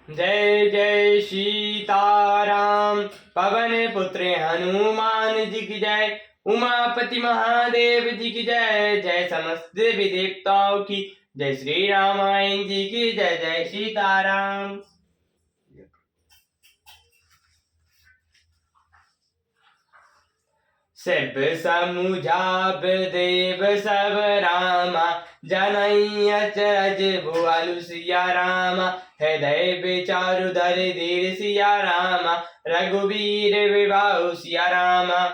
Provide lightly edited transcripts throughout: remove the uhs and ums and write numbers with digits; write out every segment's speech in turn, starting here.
जय जय सीताराम। पवन पुत्र हनुमान जी की जय। उमापति महादेव जी की जय। जय समस्त देवी देवताओं की जय। श्री रामायण जी की जय। जय सीताराम। सब समुझाब देव सब रामा। जनई अचरज भुआलु सिया रामा। हृदय विचारु धर धीर सिया रामा। रघुवीर विबाहु सिया रामा।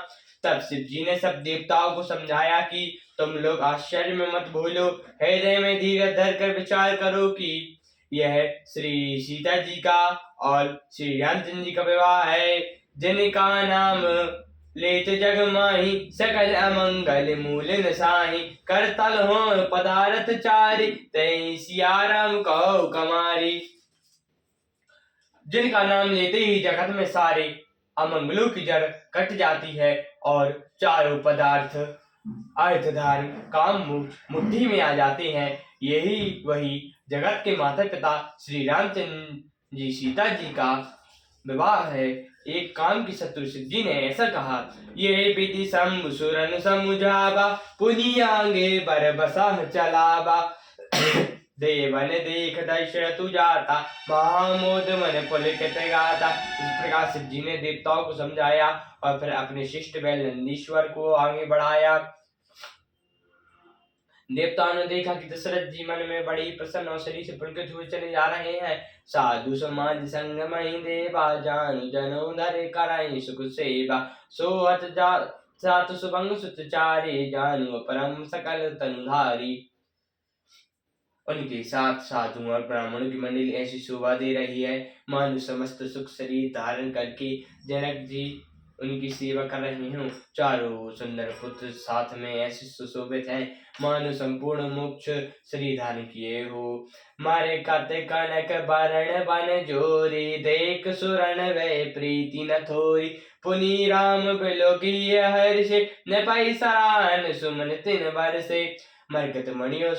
तब शिव जी ने सब देवताओं को समझाया कि तुम लोग आश्चर्य में मत भूलो, हृदय में धीरज धर कर विचार करो कि यह श्री सीता जी का और श्री रामचंद्र जी का विवाह है, जिनका नाम लेत जग माही। सकल अमंगल मूल नसाही। करतल हो पदारथ चारि। तै सिया राम कहो कमारी। जिनका नाम लेते ही जगत में सारे अमंगलों की जड़ कट जाती है और चारों पदार्थ अर्थ धर्म काम मुट्ठी में आ जाते हैं, यही वही जगत के माता पिता श्री रामचंद्र जी सीता जी का विवाह है। एक काम की शत्रु शिव जी ने ऐसा कहा, ये विधि शंभु सुरन समुझावा। पुनियांगे बर बसा चलावा। देवन देख दशरथ तु जाता। महामोद मन पुलकित गाता। इस प्रकार शिव जी ने देवताओं को समझाया और फिर अपने शिष्ट बैल नंदीश्वर को आगे बढ़ाया। देवताओं ने देखा कि दशरथ जी मन में बड़ी प्रसन्न और शरीर से पुलकित हुए चले जा रहे हैं। साधु समाज संग मही देवा। जानु जनो धरे कराई सुख सेवा। सोहत सात सुभंग सुतचारी। जानु परम सकल तनुधारी। उनके साथ साधु और ब्राह्मणों की मंडली ऐसी शोभा दे रही है मानो समस्त सुख शरीर धारण करके जनक जी उनकी सेवा कर रहे हों। चारों सुंदर पुत्र साथ में ऐसे सुशोभित हैं मानो संपूर्ण मोक्ष शरीर धारण किए हो। मारे काते कनक बरण बन जोरी। देख सुरन वे प्रीति न थोरी। पुनि राम बिलोकी हर्ष। न पाई सराहन सुमन तिन बरसे। मरकत मणियों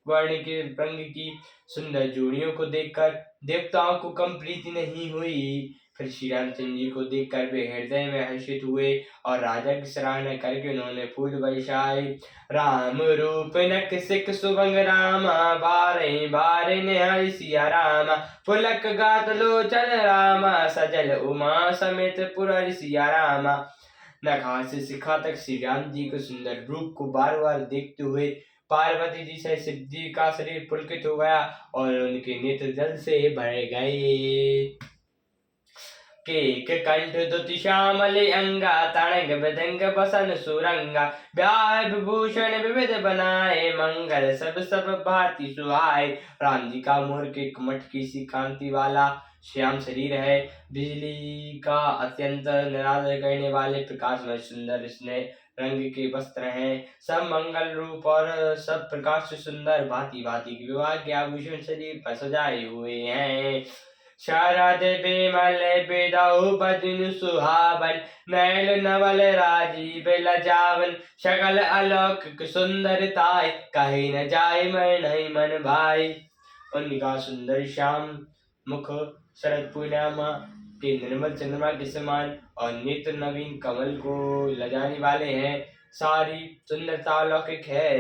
वर्ण के रंग की सुंदर जोड़ियों को देखकर देवताओं को कम प्रीति नहीं हुई। फिर श्री रामचंद्र जी को देखकर वे हृदय में हर्षित हुए और राजा की सराहना करके उन्होंने फूल बरसाए। राम रूप नक सिक सुभंग रामा। बारे बारे निहारी सिया रामा। पुलक गात लोचन रामा। सजल उमा समेत पुरर सिया रामा। नखा से शिखा तक श्री राम जी के सुंदर रूप को बार बार देखते हुए पार्वती जी से शिव जी का शरीर पुलकित हो गया और उनके नेत्र जल से भर गए। केक कंठ दुति श्यामल अंगा। ताड़ंग मृदंग बसन सुरंगा। ब्याह विभूषण विविध बनाए। मंगल सब सब भांति सुहाए। राम जी का मोर के कमठ की सी कांति वाला श्याम शरीर है। बिजली का अत्यंत निरादर करने वाले प्रकाश में सुंदर स्नेह रंग के वस्त्र हैं। सब मंगल रूप और सब प्रकाश से सुंदर भांति भांति के विवाह के आभूषण शरीर पर सजाए हुए हैं। शरद बिमल बिदहु बदन सुहावन। नैल नवल राजीव लजावन। सकल अलौकिक सुंदरताय। कहे न जाय नहीं मन भाई। उनका सुंदर श्याम मुख शरद पूर्णिमा के निर्मल चंद्रमा के समान और नित्य नवीन कमल को लजाने वाले हैं। सारी सुंदरता अलौकिक है,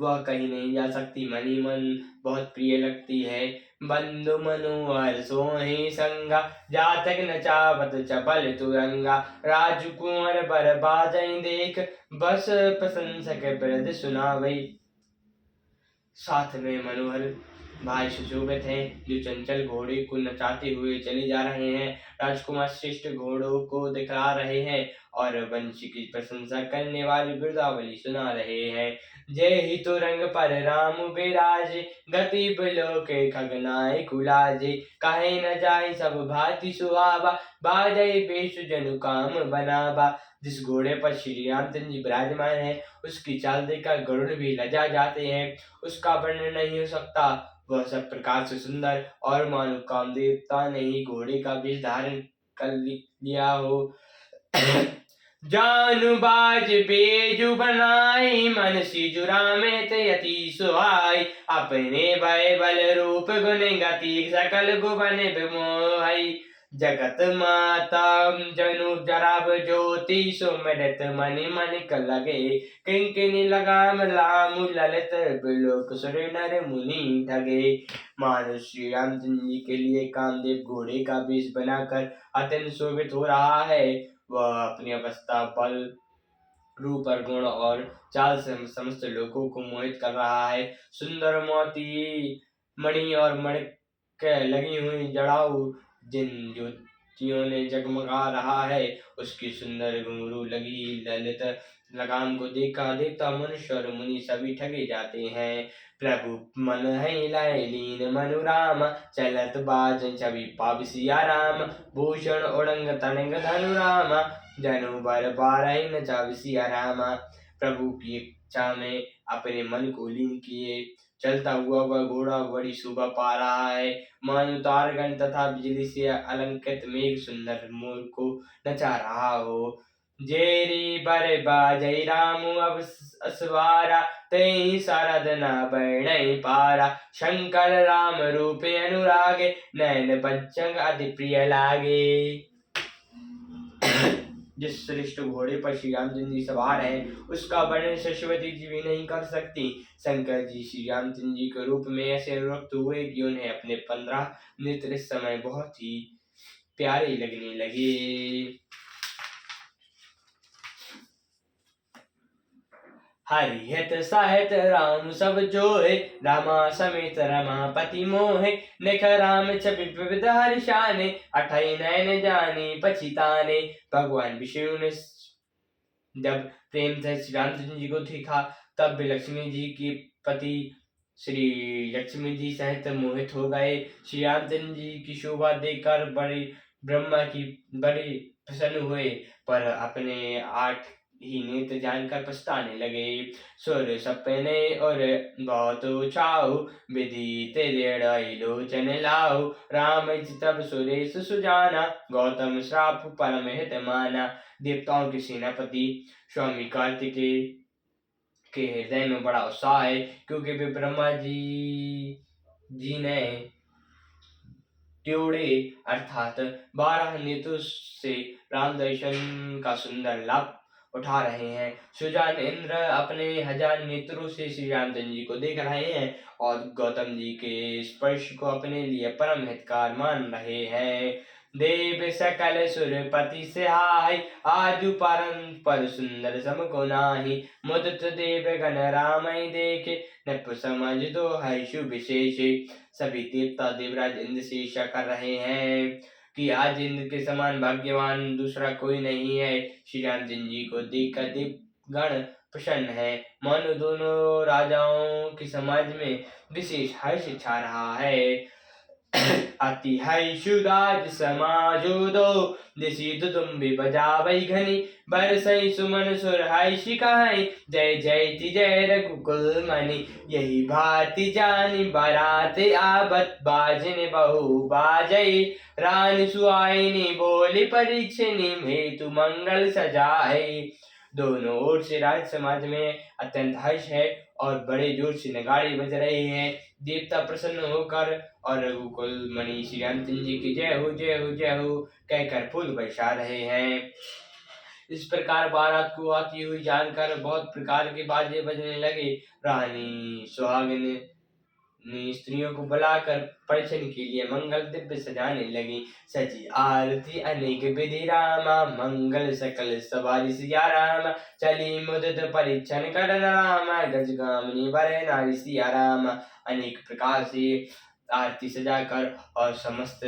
वह कहीं नहीं जा सकती। मनी मन बहुत प्रिय लगती है। बंधु मनोहर सोहि संगा। जातक न चावत चपल तुरंगा। राजकुंवर बर बाजई देख। बस प्रशंसक प्रद सुनावई। साथ में मनोहर भाई सुशोभित हैं जो चंचल घोड़े को नचाते हुए चले जा रहे हैं। राजकुमार श्रेष्ठ घोड़ों को दिखा रहे हैं और वंशी की प्रशंसा करने वाली बिरदावली सुना रहे हैं। जय हितु रंग पर राम बिराजे। गति बिलोके खगनाए कुलाजे। कहे न जाए सब भांति सुहावा। बाजई बेश जनु काम बनावा। जिस घोड़े पर श्री रामचंद्र जी विराजमान है उसकी चाल देखकर गरुड़ भी लजा जाते हैं। उसका वर्णन नहीं हो सकता, वह सब प्रकार से सुंदर और मानो कामदेवता ने ही घोड़े का वेश धारण कर लिया हो। जानु बाज बेजु बनाई, मन सिजुरा में ते अति सुहाई, अपने भय बल रूप गुण गति, सकल गुवन बिमोहई, जगत माता जनु जराब ज्योति, सुमिरत मनि मनिक लगे, किंकिनी लगाम लामु ललित, बिलोक सुर नर मुनि ठगे। मानुष श्री रामचंद्र जी के लिए कामदेव घोड़े का वेश बनाकर अत्यंत शोभित हो रहा है। वह अपनी अवस्था, बल, रूप और गुण और चाल से समस्त लोगों को मोहित कर रहा है। सुंदर मोती मणि और मणिक लगी हुई जड़ाऊ जिन ज्योतियों ने जगमगा रहा है, उसकी सुंदर घुंघरू लगी ललित लगाम को देखा देखता मनुष्य और मुनि सभी ठगे जाते हैं। प्रभु मन है लय लीन मनुराम, चलत बाज छवि पाव सिया राम, भूषण उड़ंग तनंग धनु राम, जनु बर बारही न चाव सिया रामा। प्रभु की इच्छा में अपने मन को लीन किए चलता हुआ वह घोड़ा बड़ी शोभा पा रहा है। मानो तारगण तथा बिजली से अलंकृत मेघ सुंदर मोर को नचा रहा हो। जेरी बर बाजई रामु अब असवारा, तई सारद न बरणई पारा, शंकर राम रूपे अनुरागे, नयन पंचंग अति प्रिय लागे। जिस श्रेष्ठ घोड़े पर श्री रामचंद्र जी सवार है, उसका वर्णन सरस्वती जी भी नहीं कर सकती। शंकर जी श्री रामचंद्र जी के रूप में ऐसे अनुरक्त हुए कि उन्हें अपने 15 नेत्र इस समय बहुत ही प्यारे लगने लगे। हरिहत साहित राम सब जोए, रामा समेत रमापति मोहे, निख राम छवि विविध हर्षाने, अठई नयन जानी पछिताने। भगवान विष्णु ने जब प्रेम से श्री रामचंद्र जी को देखा, तब भी लक्ष्मी जी की पति श्री लक्ष्मी जी सहित मोहित हो गए। श्री रामचंद्र जी की शोभा देखकर बड़ी ब्रह्मा की बड़ी प्रसन्न हुए, पर अपने 8 ही नेत्र जानकर पछताने लगे। सुर सपने और बहुत छाऊ, विधि तेरे लोचन लाऊ, राम तब सुरेश सुजाना, गौतम श्राप परम हित माना। देवताओं के सेनापति स्वामी कार्तिकेय के हृदय में बड़ा उत्साह है, क्योंकि वे ब्रह्मा जी ने ट्योड़े अर्थात 12 नेत्रों से राम दर्शन का सुंदर लाभ उठा रहे हैं। सुजान इंद्र अपने 1000 नेत्रों से श्री रामचंद्र जी को देख रहे हैं और गौतम जी के स्पर्श को अपने लिए परम हितकार मान रहे हैं। देव सकल सुरपति से हाय, आजु परम पर सुंदर सम को नाही, मुदित देव गण रामय देखे, नप समझ दो हर्षु विशेष। सभी देवता देवराज इंद्र से ईर्ष्या कर रहे हैं कि आज इंद्र के समान भाग्यवान दूसरा कोई नहीं है। श्री रामचंद्र जी को देखकर देवगण प्रसन्न है, मानो दोनों राजाओं के समाज में विशेष हर्ष छा रहा है। अति हर्षुराज समाजो दो, दिशि दुदुम्बि बजावै घनी, बरसै सुमन सुर हर्षि कहै, जय जयति जय रघुकुल मणि। यही भांति जानि बारात आवत, बाजन बहु बाजै, रानी सुहाइनी बोली परीक्षिनी, हेतु मंगल सजाए। दोनों ओर से राज समाज में अत्यंत हर्ष है और बड़े जोर से नगाड़े बज रहे हैं। देवता प्रसन्न होकर और रघुकुल मणि श्री रामचंद्र जी की जय हो जय हो जय हो कहकर फूल बरसा रहे हैं। इस प्रकार बारात को आती हुई जानकर बहुत प्रकार के बाजे बजने लगे। रानी सुहागिन ने स्त्रियों को बुलाकर परिचय के लिए मंगल दिव्य सजाने लगी। सजी आरती अनेक विधि रामा, मंगल सकल सवारी सिया राम, चली मुदित परीक्षण करन रामा, गजगामिनी वर नारी सिया राम। अनेक प्रकार से आरती सजाकर और समस्त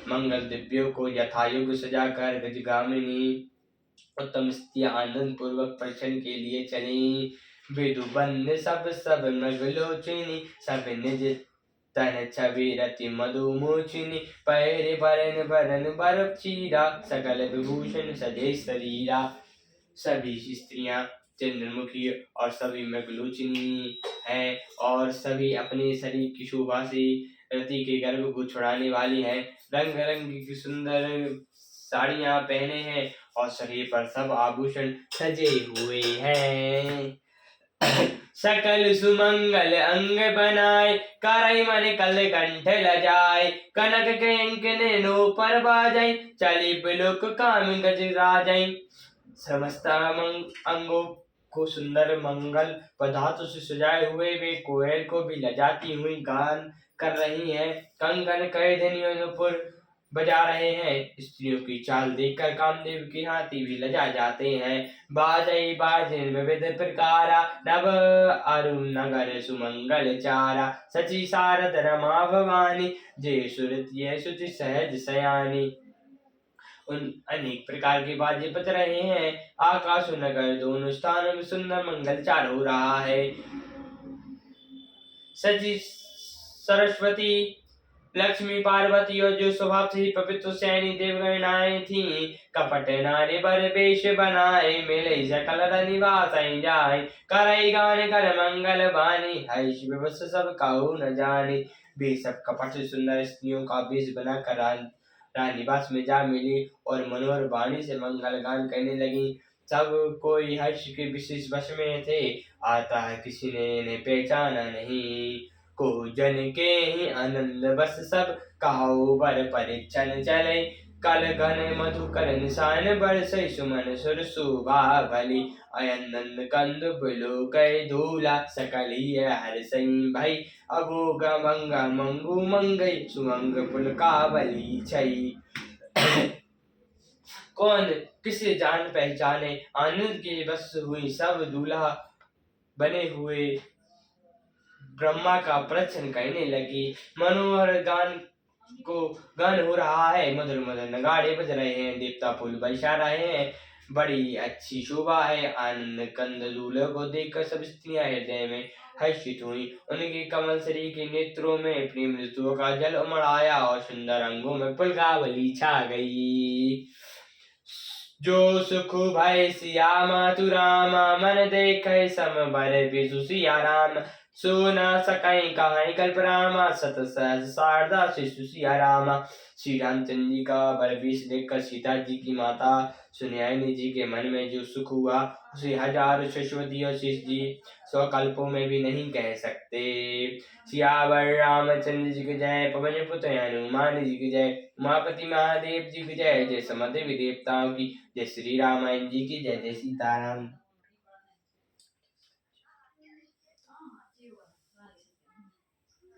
मंगल दिव्यों को यथायुग सजाकर गजगामिनी उत्तम स्त्रियां आनंद पूर्वक परिचय के लिए चली। विदुबंद सब मृगलोचिनी, सब निज तन छवि रति मधुमोचिनी, पैरे बरन बरन बर चीरा, सकल विभूषण सजे शरीरा। सभी स्त्रियां चंद्रमुखी और सभी मृगलोचिनी हैं और सभी अपने शरीर की शोभा से रति के गर्भ को छुड़ाने वाली हैं। रंग रंग की सुंदर साड़ियां पहने हैं और शरीर पर सब आभूषण सजे हुए हैं। सकल सुमंगल अंग बनाए, करई मन कल कंठ लजाए, कनक के अंकने नो पर बाजाई, चली बिलोक काम गज राजाई। समस्त अंगों को सुंदर मंगल पदार्थों से सजाए हुए वे कोयल को भी लजाती हुई गान कर रही हैं। कंगन कई ध्वनियों बजा रहे हैं। स्त्रियों की चाल देखकर कामदेव के हाथी भी लजा जाते हैं। बाजई बाजिन विविध प्रकारा, नव अरुण नगर सुमंगल चारा, सची सारद रमा भवानी, जय सुरत ये सुचि सहज सयानी। उन अनेक प्रकार के बाजे बज रहे हैं। आकाश और नगर दोनों स्थानों में सुंदर मंगलचार हो रहा है। सजी सरस्वती, लक्ष्मी, पार्वती और जो स्वभाव से ही पवित्र सैनी देवगणाएं थी, कपट नारी बर वेश बनाए, मिले सकल निवास जाए, करई गान कर मंगल बानी, हर्ष विवश सब काहू न जाने। वे सब कपट से सुंदर स्त्रियों का वेश बनाकर राजनिवास में जा मिली और मनोहर वाणी से मंगल गान करने लगी। सब कोई हर्ष के विशेष वश में थे। आता है किसी ने इन्हें पहचाना नहीं, को जन के ही आनंद बस सब कहाओ बर परिचन चले। कल घन मधुकर निशान बरसै, सुमन सुर शोभा भली, अयनंद कंद बिलो कै धूला, सकल ही हर्षै भई, अगोग मंग मंगू मंगई, सुमंग पुल कावली छई। कौन किसे जान पहचाने, आनंद के बस हुई सब दूल्हा बने हुए ब्रह्मा का प्रदर्शन करने लगी। मनोहर गान हो रहा है, मधुर मधुर नगाड़े बज रहे हैं, देवता फूल बरसा रहे हैं, बड़ी अच्छी शोभा है। आनंद कंद दूल्हे को देखकर सब स्त्रियां हृदय में हर्षित हुई। उनके कमल शरीर के नेत्रों में प्रेम ऋतुओं का जल उमड़ आया और सुंदर अंगों में पुलकावली छा गई। जो सुख भय सिया मातु रामा, मन देखे सम बर बिसु सिया राम, सो न सकई कहाई कल्प रामा, सत सहज शारदा शिशु सिया रामा। श्री रामचंद्र जी का बर वेश देखकर सीता जी की माता सुनयनी जी के मन में जो सुख हुआ, उसे हजार शश्वती और शेष जी 100 कल्पों में भी नहीं कह सकते। सियावर रामचंद्र जी की जय, पवन पुत्र हनुमान जी की जय, उमापति महादेव जी की जय, जय समस्त देवी देवताओं की जय, श्री रामायण जी की जय, जय सीताराम।